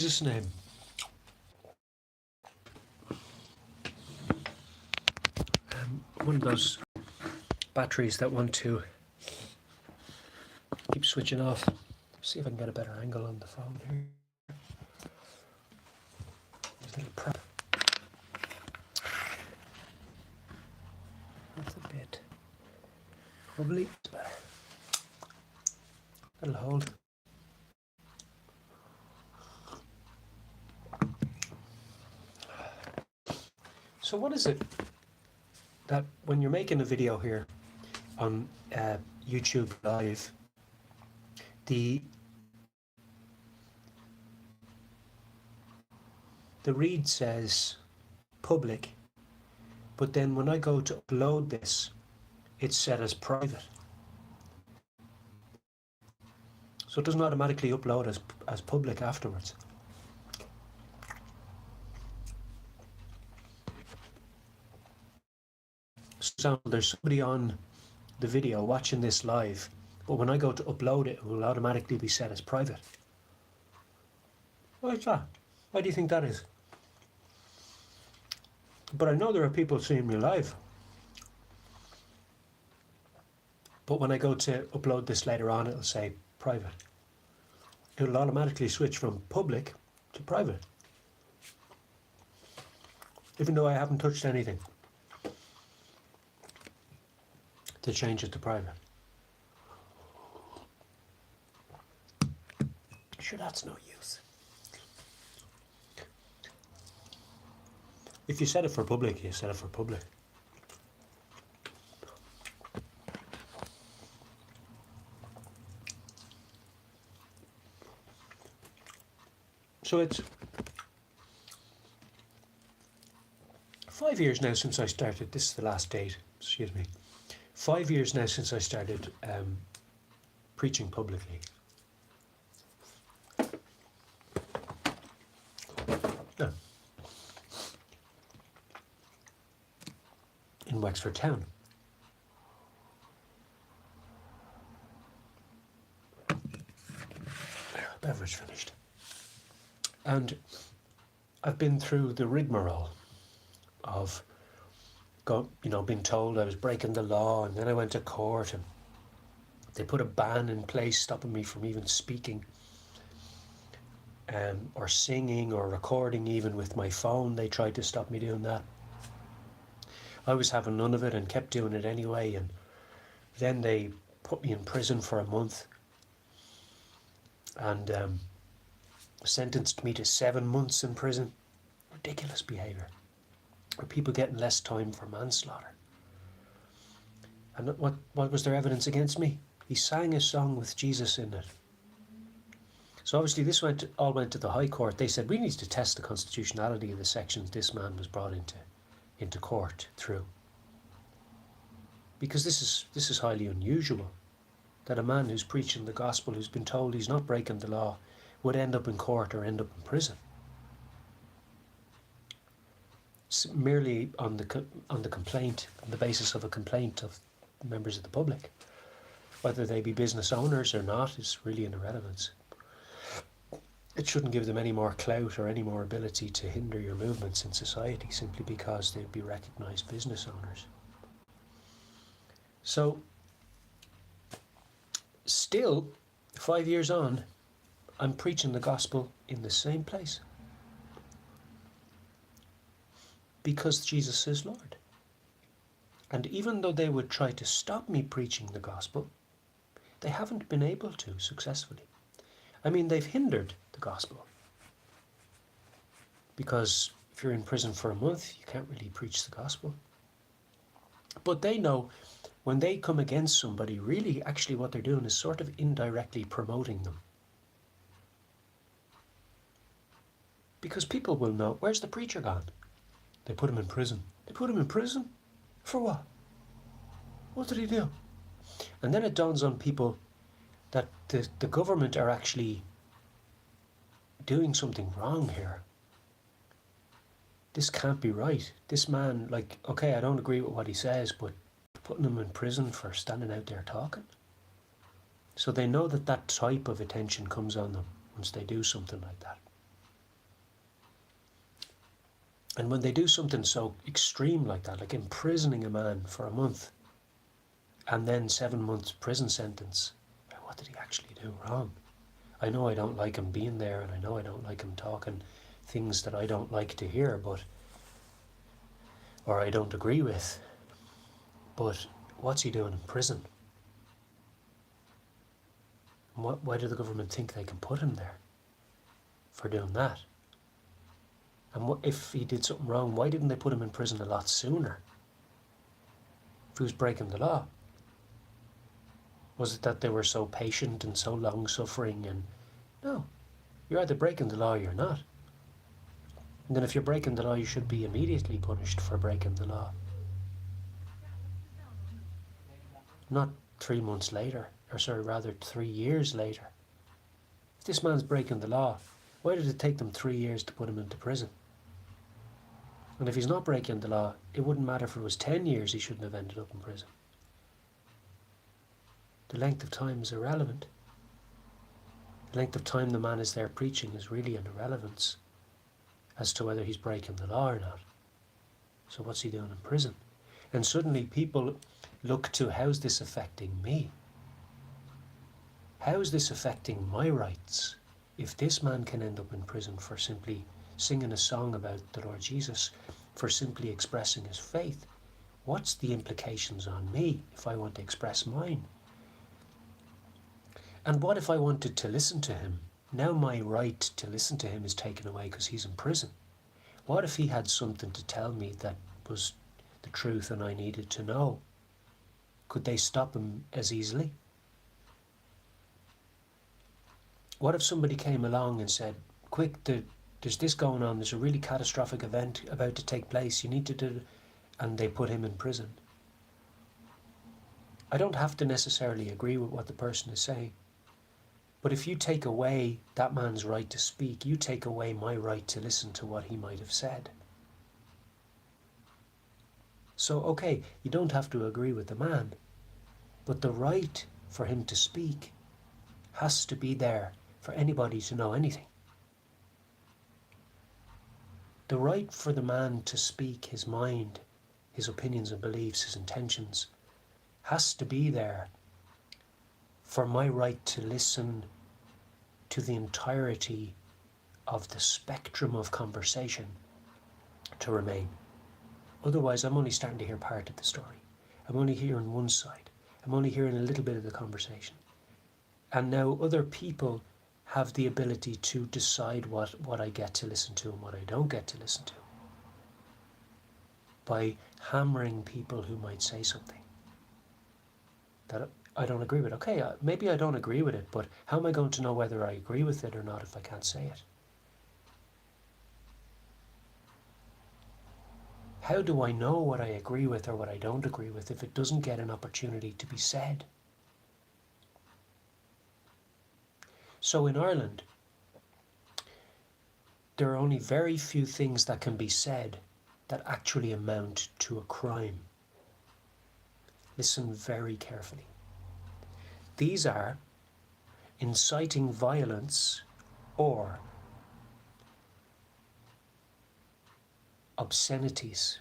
Jesus' name. One of those batteries that want to keep switching off. See if I can get a better angle on the phone here. Just a little prep. That's a bit. Probably it's better. That'll hold. So what is it that when you're making a video here on YouTube Live, the read says public, but then when I go to upload this, it's set as private. So it doesn't automatically upload as public afterwards. For example, there's somebody on the video watching this live, but when I go to upload it, it will automatically be set as private. Why is that? Why do you think that is? But I know there are people seeing me live. But when I go to upload this later on, it'll say private. It'll automatically switch from public to private, even though I haven't touched anything to change it to private. Sure, that's no use. If you set it for public, you set it for public. So it's 5 years now since I started. This is the last date, excuse me. 5 years now since I started preaching publicly. No. In Wexford Town. Beverage finished. And I've been through the rigmarole of being told I was breaking the law, and then I went to court and they put a ban in place stopping me from even speaking or singing or recording even with my phone. They tried to stop me doing that. I was having none of it and kept doing it anyway, and then they put me in prison for a month and sentenced me to 7 months in prison. Ridiculous behaviour. Or people getting less time for manslaughter. And what was their evidence against me? He sang a song with Jesus in it. So obviously this all went to the High Court. They said, we need to test the constitutionality of the sections this man was brought into court through. Because this is highly unusual, that a man who's preaching the gospel, who's been told he's not breaking the law, would end up in court or end up in prison. Merely on the complaint, on the basis of a complaint of members of the public. Whether they be business owners or not is really an irrelevance. It shouldn't give them any more clout or any more ability to hinder your movements in society simply because they'd be recognised business owners. So, still, 5 years on, I'm preaching the gospel in the same place. Because Jesus is Lord. And even though they would try to stop me preaching the gospel, they haven't been able to successfully. I mean, they've hindered the gospel. Because if you're in prison for a month, you can't really preach the gospel. But they know when they come against somebody, really actually what they're doing is sort of indirectly promoting them. Because people will know, where's the preacher gone? They put him in prison. They put him in prison? For what? What did he do? And then it dawns on people that the government are actually doing something wrong here. This can't be right. This man, okay, I don't agree with what he says, but putting him in prison for standing out there talking. So they know that type of attention comes on them once they do something like that. And when they do something so extreme like that, like imprisoning a man for a month and then 7 months prison sentence, what did he actually do wrong? I know I don't like him being there, and I know I don't like him talking things that I don't like to hear, or I don't agree with, but what's he doing in prison? Why do the government think they can put him there for doing that? And if he did something wrong, why didn't they put him in prison a lot sooner? If he was breaking the law, was it that they were so patient and so long-suffering? And no, you're either breaking the law or you're not. And then if you're breaking the law, you should be immediately punished for breaking the law. Not 3 months later, or sorry, rather 3 years later. If this man's breaking the law, why did it take them 3 years to put him into prison? And if he's not breaking the law, it wouldn't matter if it was 10 years, he shouldn't have ended up in prison. The length of time is irrelevant. The length of time the man is there preaching is really an irrelevance as to whether he's breaking the law or not. So what's he doing in prison? And suddenly people look to, how's this affecting me? How is this affecting my rights? If this man can end up in prison for simply singing a song about the Lord Jesus, for simply expressing his faith, what's the implications on me if I want to express mine? And what if I wanted to listen to him? Now my right to listen to him is taken away because he's in prison. What if he had something to tell me that was the truth and I needed to know? Could they stop him as easily? What if somebody came along and said, quick, there's this going on, there's a really catastrophic event about to take place, you need to do it, and they put him in prison? I don't have to necessarily agree with what the person is saying, but if you take away that man's right to speak, you take away my right to listen to what he might have said. So, okay, you don't have to agree with the man, but the right for him to speak has to be there for anybody to know anything. The right for the man to speak his mind, his opinions and beliefs, his intentions, has to be there for my right to listen to the entirety of the spectrum of conversation to remain. Otherwise, I'm only starting to hear part of the story. I'm only hearing one side. I'm only hearing a little bit of the conversation. And now other people have the ability to decide what I get to listen to and what I don't get to listen to, by hammering people who might say something that I don't agree with. Okay, maybe I don't agree with it, but how am I going to know whether I agree with it or not if I can't say it? How do I know what I agree with or what I don't agree with if it doesn't get an opportunity to be said? So in Ireland, there are only very few things that can be said that actually amount to a crime. Listen very carefully. These are inciting violence or obscenities.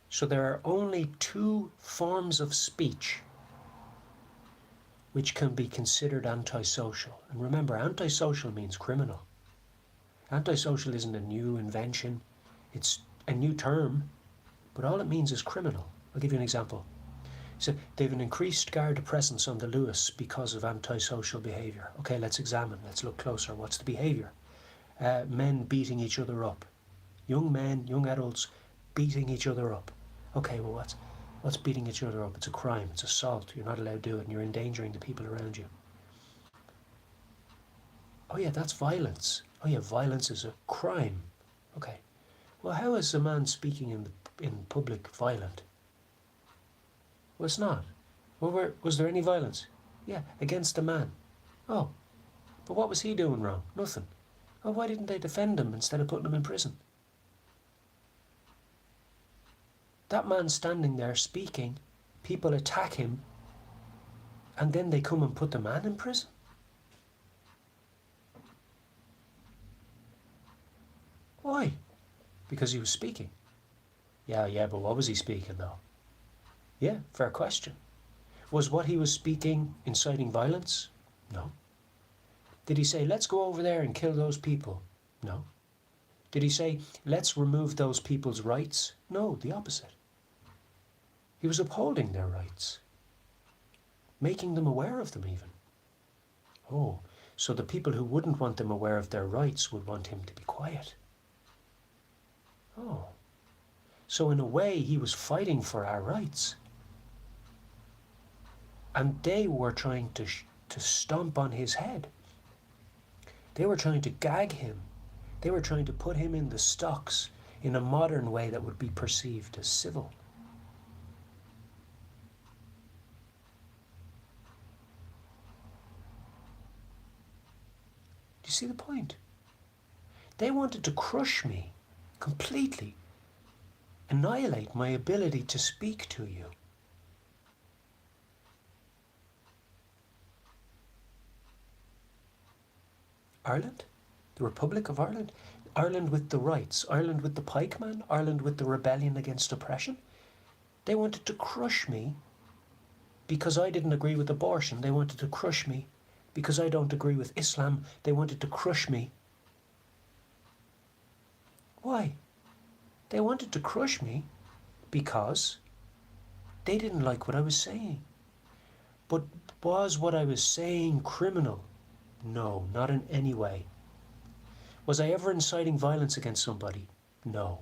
So there are only two forms of speech which can be considered antisocial. And remember, antisocial means criminal. Antisocial isn't a new invention, it's a new term, but all it means is criminal. I'll give you an example. So they've an increased guard presence on the Lewis because of antisocial behaviour. Okay, let's examine, let's look closer. What's the behaviour? Men beating each other up. Young men, young adults beating each other up. Okay, well what's beating each other up? It's a crime, it's assault. You're not allowed to do it and you're endangering the people around you. Oh yeah, that's violence. Oh yeah, violence is a crime. Okay. Well, how is a man speaking in public violent? Well, it's not. Well, was there any violence? Yeah, against a man. Oh, but what was he doing wrong? Nothing. Oh, why didn't they defend him instead of putting him in prison? That man standing there speaking, people attack him, and then they come and put the man in prison? Why? because he was speaking. Yeah, but what was he speaking though? Yeah, fair question. Was what he was speaking inciting violence? No. Did he say, let's go over there and kill those people? No. Did he say, let's remove those people's rights? No, the opposite. He was upholding their rights, making them aware of them even. Oh, so the people who wouldn't want them aware of their rights would want him to be quiet. Oh, so in a way he was fighting for our rights. And they were trying to stomp on his head. They were trying to gag him. They were trying to put him in the stocks in a modern way that would be perceived as civil. Do you see the point? They wanted to crush me completely, annihilate my ability to speak to you. Ireland? The Republic of Ireland? Ireland with the rights, Ireland with the pikeman, Ireland with the rebellion against oppression. They wanted to crush me because I didn't agree with abortion. They wanted to crush me because I don't agree with Islam. They wanted to crush me. Why? They wanted to crush me because they didn't like what I was saying. But was what I was saying criminal? No, not in any way. Was I ever inciting violence against somebody? No.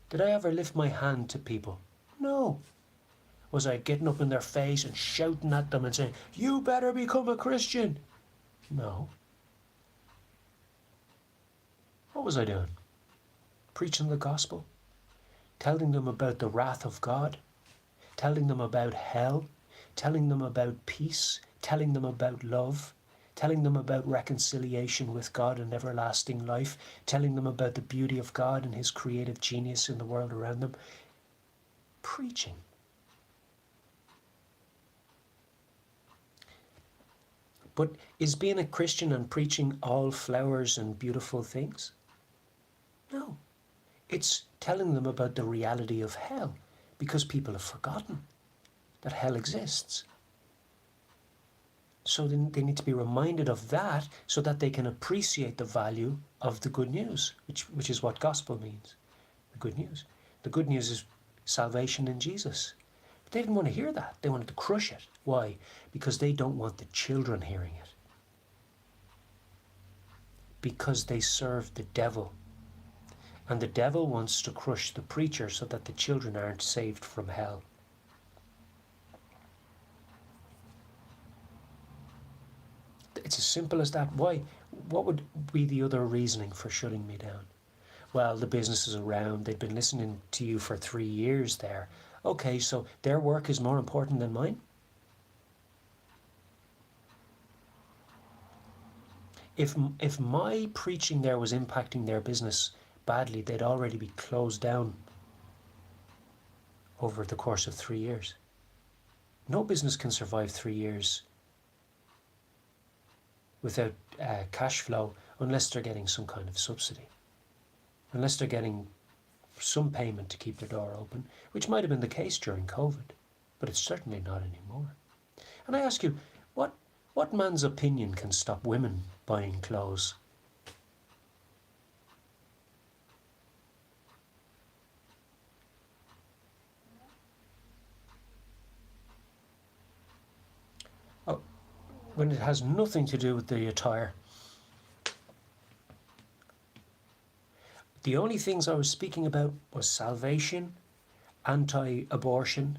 Did I ever lift my hand to people? No. Was I getting up in their face and shouting at them and saying, you better become a Christian? No. What was I doing? Preaching the gospel? Telling them about the wrath of God? Telling them about hell? Telling them about peace? Telling them about love? Telling them about reconciliation with God and everlasting life? Telling them about the beauty of God and his creative genius in the world around them? Preaching. But is being a Christian and preaching all flowers and beautiful things? No. It's telling them about the reality of hell, because people have forgotten that hell exists. So they need to be reminded of that so that they can appreciate the value of the good news, which is what gospel means, the good news. The good news is salvation in Jesus. But they didn't want to hear that. They wanted to crush it. Why? Because they don't want the children hearing it. Because they serve the devil. And the devil wants to crush the preacher so that the children aren't saved from hell. It's as simple as that. Why? What would be the other reasoning for shutting me down? Well, the business is around. They've been listening to you for 3 years there. Okay, so their work is more important than mine? If my preaching there was impacting their business badly, they'd already be closed down over the course of 3 years. No business can survive 3 years without cash flow unless they're getting some kind of subsidy, unless they're getting some payment to keep their door open, which might have been the case during COVID, but it's certainly not anymore. And I ask you, what man's opinion can stop women buying clothes? Oh, when it has nothing to do with the attire. The only things I was speaking about was salvation, anti-abortion,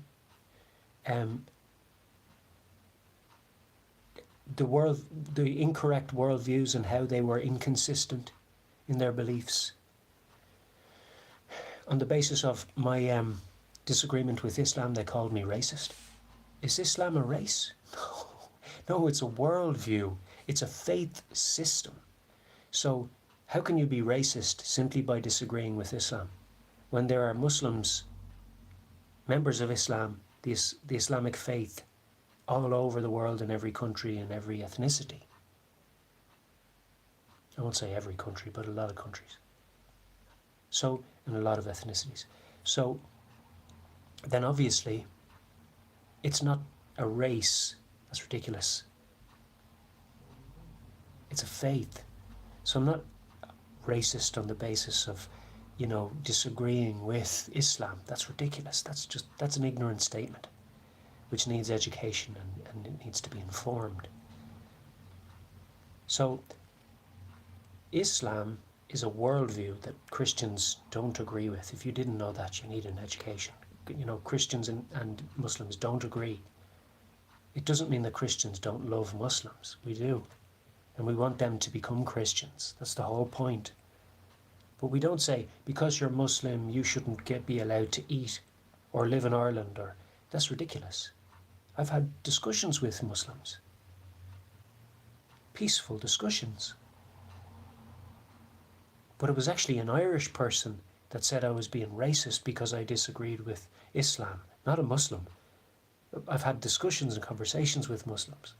the incorrect worldviews and how they were inconsistent in their beliefs. On the basis of my disagreement with Islam, they called me racist. Is Islam a race? No, it's a worldview. It's a faith system. So how can you be racist simply by disagreeing with Islam when there are Muslims, members of Islam, the Islamic faith, all over the world in every country and every ethnicity? I won't say every country, but a lot of countries. So, in a lot of ethnicities. So, then obviously, it's not a race. That's ridiculous. It's a faith. So I'm not racist on the basis of, disagreeing with Islam. That's ridiculous. That's an ignorant statement, which needs education and it needs to be informed. So Islam is a worldview that Christians don't agree with. If you didn't know that, you need an education. Christians and Muslims don't agree. It doesn't mean that Christians don't love Muslims. We do. And we want them to become Christians. That's the whole point. But we don't say, because you're Muslim, you shouldn't be allowed to eat or live in Ireland. That's ridiculous. I've had discussions with Muslims. Peaceful discussions. But it was actually an Irish person that said I was being racist because I disagreed with Islam, not a Muslim. I've had discussions and conversations with Muslims.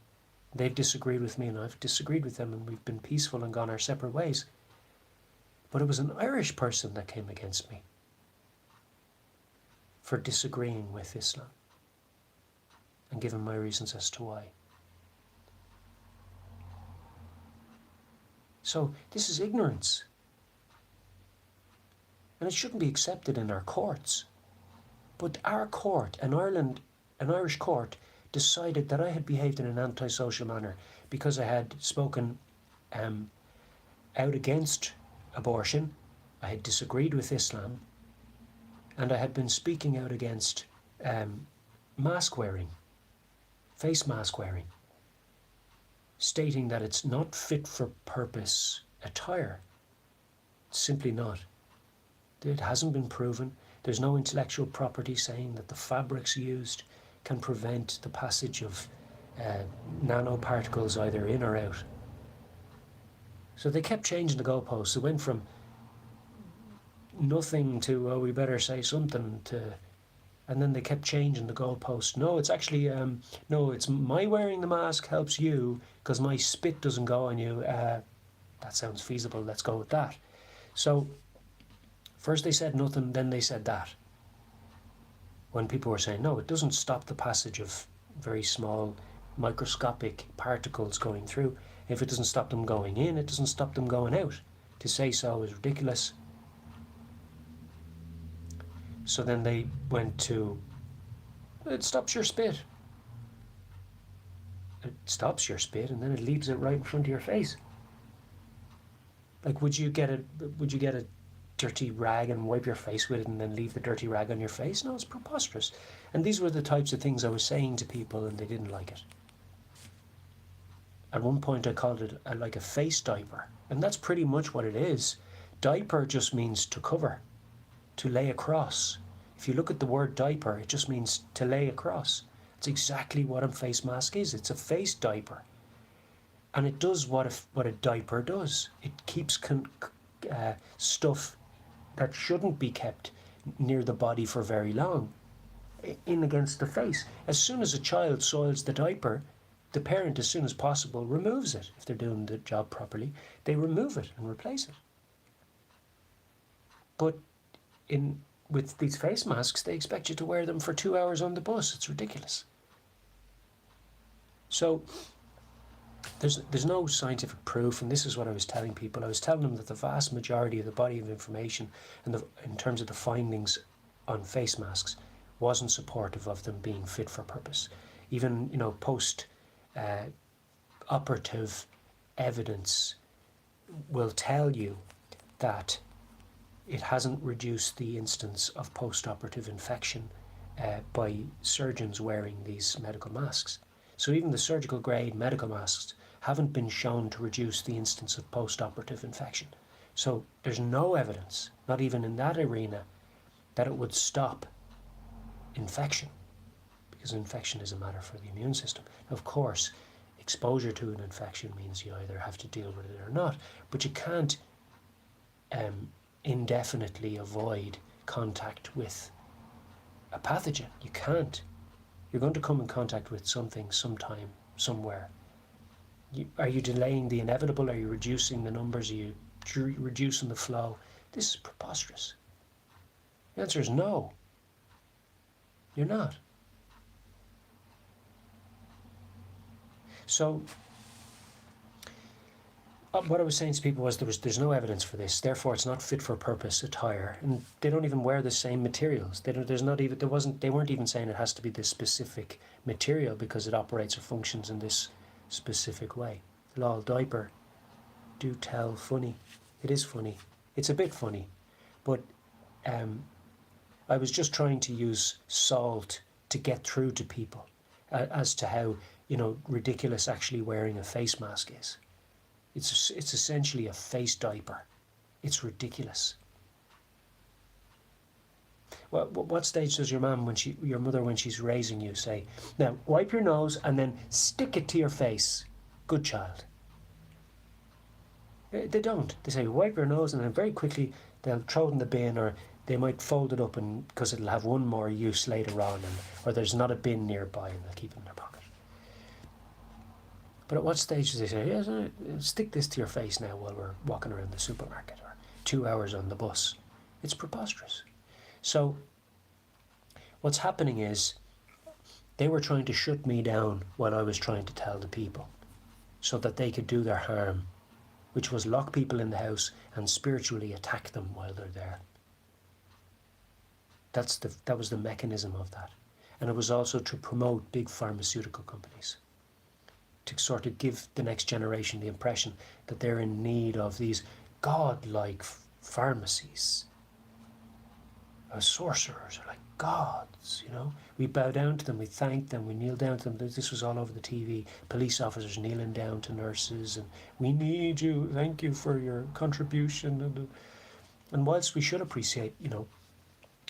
They've disagreed with me and I've disagreed with them, and we've been peaceful and gone our separate ways. But it was an Irish person that came against me for disagreeing with Islam and giving my reasons as to why. So this is ignorance. And it shouldn't be accepted in our courts. But our court, an Irish court, decided that I had behaved in an antisocial manner because I had spoken out against abortion, I had disagreed with Islam, and I had been speaking out against mask wearing, face mask wearing, stating that it's not fit for purpose attire. It's simply not. It hasn't been proven. There's no intellectual property saying that the fabrics used can prevent the passage of nanoparticles either in or out. So they kept changing the goalposts. It went from nothing to, we better say something, and then they kept changing the goalposts. No, it's actually, no, it's my wearing the mask helps you because my spit doesn't go on you. That sounds feasible, let's go with that. So first they said nothing, then they said that. When people were saying, no, it doesn't stop the passage of very small microscopic particles going through. If it doesn't stop them going in, it doesn't stop them going out. To say so is ridiculous. So then they went to, it stops your spit. It stops your spit and then it leaves it right in front of your face. Like, would you get a dirty rag and wipe your face with it and then leave the dirty rag on your face? No, it's preposterous. And these were the types of things I was saying to people and they didn't like it. At one point I called it like a face diaper, and that's pretty much what it is. Diaper just means to cover, to lay across. If you look at the word diaper, it just means to lay across. It's exactly what a face mask is. It's a face diaper. And it does what a diaper does. It keeps stuff that shouldn't be kept near the body for very long in against the face. As soon as a child soils the diaper, the parent, as soon as possible, removes it. If they're doing the job properly, they remove it and replace it. But with these face masks, they expect you to wear them for 2 hours on the bus. It's ridiculous. So there's no scientific proof, and this is what I was telling people. I was telling them that the vast majority of the body of information and in terms of the findings on face masks wasn't supportive of them being fit for purpose. Even, post operative evidence will tell you that it hasn't reduced the instance of post-operative infection by surgeons wearing these medical masks. So even the surgical grade medical masks haven't been shown to reduce the instance of post-operative infection. So there's no evidence, not even in that arena, that it would stop infection, because infection is a matter for the immune system. Of course, exposure to an infection means you either have to deal with it or not, but you can't indefinitely avoid contact with a pathogen. You can't. You're going to come in contact with something sometime, somewhere. Are you delaying the inevitable? Are you reducing the numbers? Are you reducing the flow? This is preposterous. The answer is no. You're not. So, what I was saying to people was there's no evidence for this. Therefore, it's not fit for purpose attire, and they don't even wear the same materials. They don't. There's not even. There wasn't. They weren't even saying it has to be this specific material because it operates or functions in this specific way. Lol, diaper. Do tell funny. It is funny. It's a bit funny, but I was just trying to use salt to get through to people as to how ridiculous actually wearing a face mask is. It's essentially a face diaper. It's ridiculous. What stage does your mother, when she's raising you, say, now wipe your nose and then stick it to your face? Good child. They don't. They say wipe your nose and then very quickly they'll throw it in the bin, or they might fold it up and because it'll have one more use later on, or there's not a bin nearby and they'll keep it in their pocket. But at what stage do they say, yes, stick this to your face now while we're walking around the supermarket, or 2 hours on the bus? It's preposterous. So what's happening is they were trying to shut me down while I was trying to tell the people so that they could do their harm, which was lock people in the house and spiritually attack them while they're there. That was the mechanism of that. And it was also to promote big pharmaceutical companies, to sort of give the next generation the impression that they're in need of these godlike pharmacies. Sorcerers are like gods, We bow down to them, we thank them, we kneel down to them. This was all over the TV. Police officers kneeling down to nurses, and we need you, thank you for your contribution. And whilst we should appreciate,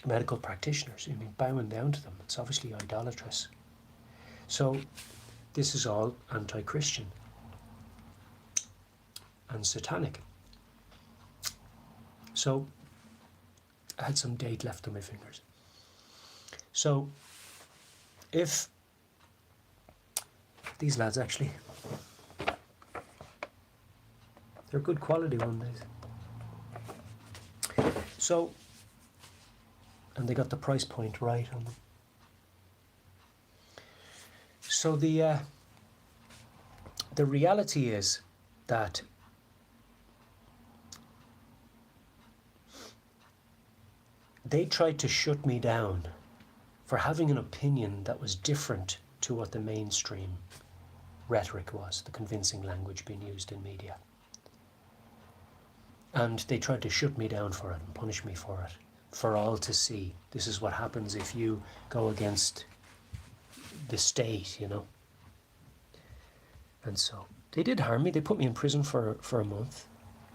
medical practitioners, bowing down to them, it's obviously idolatrous. So this is all anti-Christian and satanic. So I had some date left on my fingers. So if these lads actually, they're good quality one, these. So, and they got the price point right on them. So the reality is that they tried to shut me down for having an opinion that was different to what the mainstream rhetoric was, the convincing language being used in media. And they tried to shut me down for it and punish me for it, for all to see. This is what happens if you go against the state, And so they did harm me. They put me in prison for a month.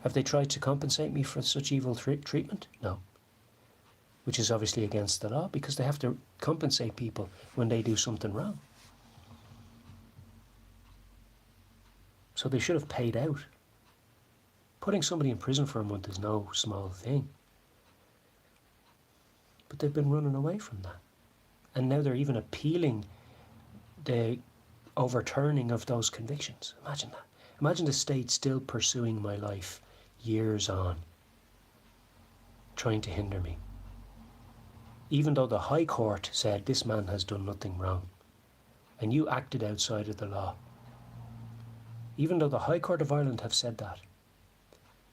Have they tried to compensate me for such evil treatment? No. Which is obviously against the law, because they have to compensate people when they do something wrong. So they should have paid out. Putting somebody in prison for a month is no small thing. But they've been running away from that. And now they're even appealing the overturning of those convictions. Imagine that. Imagine the state still pursuing my life years on, trying to hinder me. Even though the High Court said this man has done nothing wrong, and you acted outside of the law. Even though the High Court of Ireland have said that,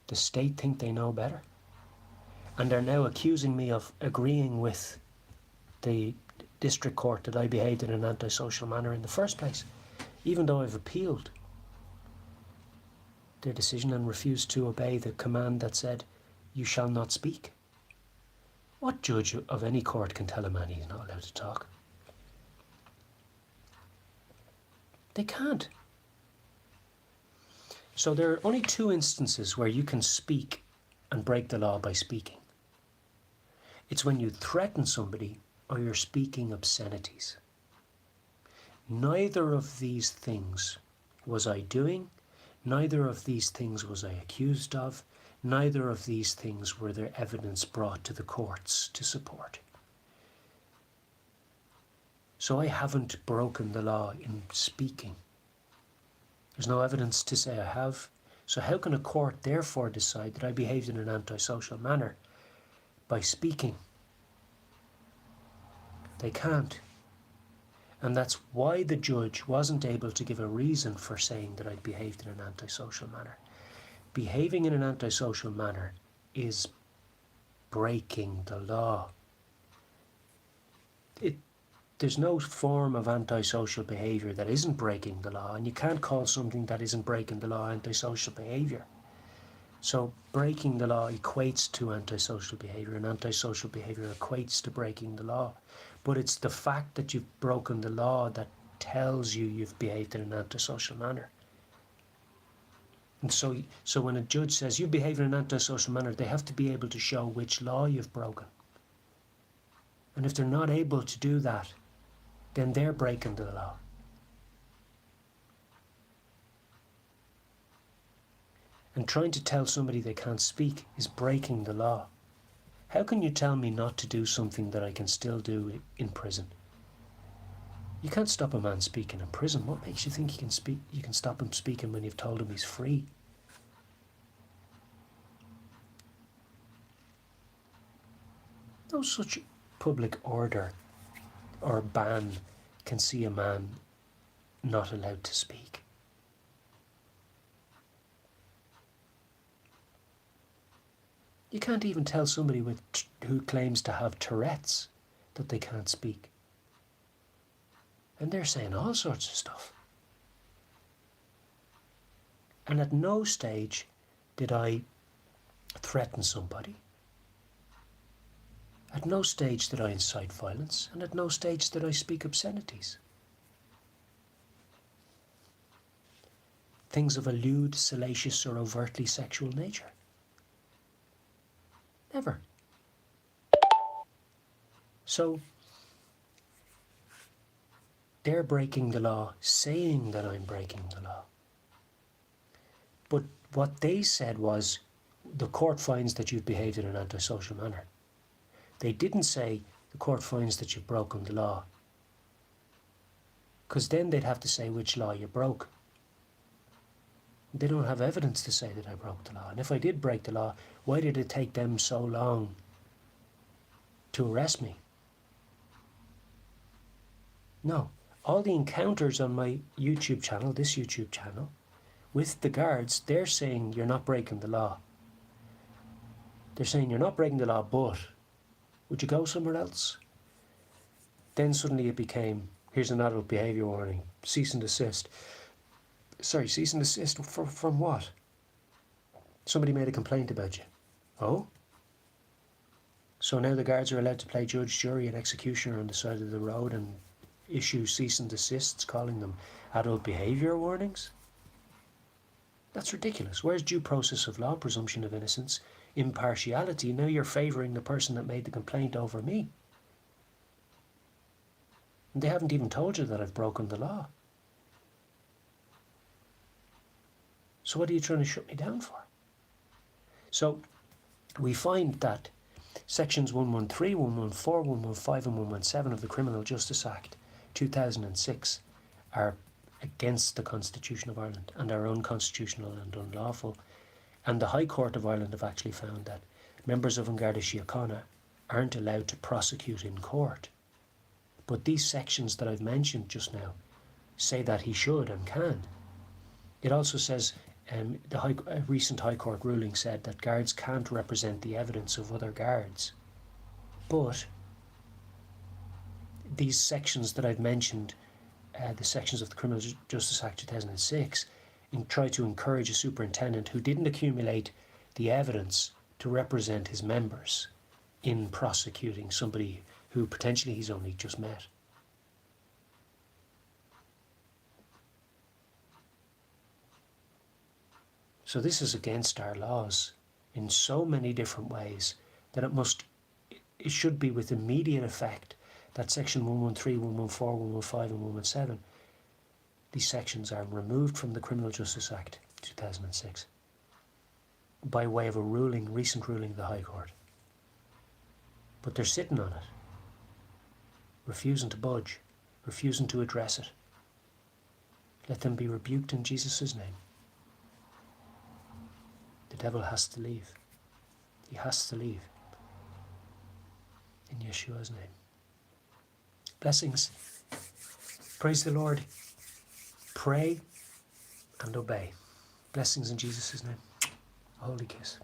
the state think they know better. And they're now accusing me of agreeing with the district court that I behaved in an antisocial manner in the first place, even though I've appealed their decision and refused to obey the command that said, you shall not speak. What judge of any court can tell a man he's not allowed to talk? They can't. So there are only two instances where you can speak and break the law by speaking. It's when you threaten somebody or you're speaking obscenities. Neither of these things was I doing. Neither of these things was I accused of. Neither of these things were there evidence brought to the courts to support. So I haven't broken the law in speaking. There's no evidence to say I have. So how can a court therefore decide that I behaved in an antisocial manner by speaking? They can't. And that's why the judge wasn't able to give a reason for saying that I'd behaved in an antisocial manner. Behaving in an antisocial manner is breaking the law. There's no form of antisocial behaviour that isn't breaking the law, and you can't call something that isn't breaking the law antisocial behaviour. So breaking the law equates to antisocial behaviour, and antisocial behaviour equates to breaking the law. But it's the fact that you've broken the law that tells you you've behaved in an antisocial manner. And so when a judge says you behave in an antisocial manner, they have to be able to show which law you've broken. And if they're not able to do that, then they're breaking the law. And trying to tell somebody they can't speak is breaking the law. How can you tell me not to do something that I can still do in prison? You can't stop a man speaking in prison. What makes you think you can stop him speaking when you've told him he's free? No such public order or ban can see a man not allowed to speak. You can't even tell somebody who claims to have Tourette's that they can't speak. And they're saying all sorts of stuff. And at no stage did I threaten somebody. At no stage did I incite violence, and at no stage did I speak obscenities. Things of a lewd, salacious, or overtly sexual nature. Never. So, they're breaking the law, saying that I'm breaking the law. But what they said was, the court finds that you've behaved in an antisocial manner. They didn't say, the court finds that you've broken the law. Because then they'd have to say which law you broke. They don't have evidence to say that I broke the law. And if I did break the law, why did it take them so long to arrest me? No. All the encounters on my YouTube channel, this YouTube channel, with the guards, they're saying you're not breaking the law. They're saying you're not breaking the law, but would you go somewhere else? Then suddenly it became, here's an adult behaviour warning, cease and desist. Sorry, cease and desist from what? Somebody made a complaint about you. Oh? So now the guards are allowed to play judge, jury and executioner on the side of the road and issue cease and desists, calling them adult behaviour warnings? That's ridiculous. Where's due process of law, presumption of innocence, impartiality? Now you're favouring the person that made the complaint over me. And they haven't even told you that I've broken the law. So what are you trying to shut me down for? So we find that sections 113, 114, 115 and 117 of the Criminal Justice Act 2006 are against the Constitution of Ireland and are unconstitutional and unlawful. And the High Court of Ireland have actually found that members of An Garda Síochána aren't allowed to prosecute in court. But these sections that I've mentioned just now say that he should and can. It also says, a recent High Court ruling said that guards can't represent the evidence of other guards. But these sections that I've mentioned, the sections of the Criminal Justice Act 2006, try to encourage a superintendent who didn't accumulate the evidence to represent his members in prosecuting somebody who potentially he's only just met. So this is against our laws in so many different ways that it should be with immediate effect that section 113, 114, 115 and 117, these sections are removed from the Criminal Justice Act 2006 by way of a recent ruling of the High Court. But they're sitting on it, refusing to budge, refusing to address it. Let them be rebuked in Jesus' name. The devil has to leave. He has to leave. In Yeshua's name. Blessings. Praise the Lord. Pray and obey. Blessings in Jesus' name. A holy kiss.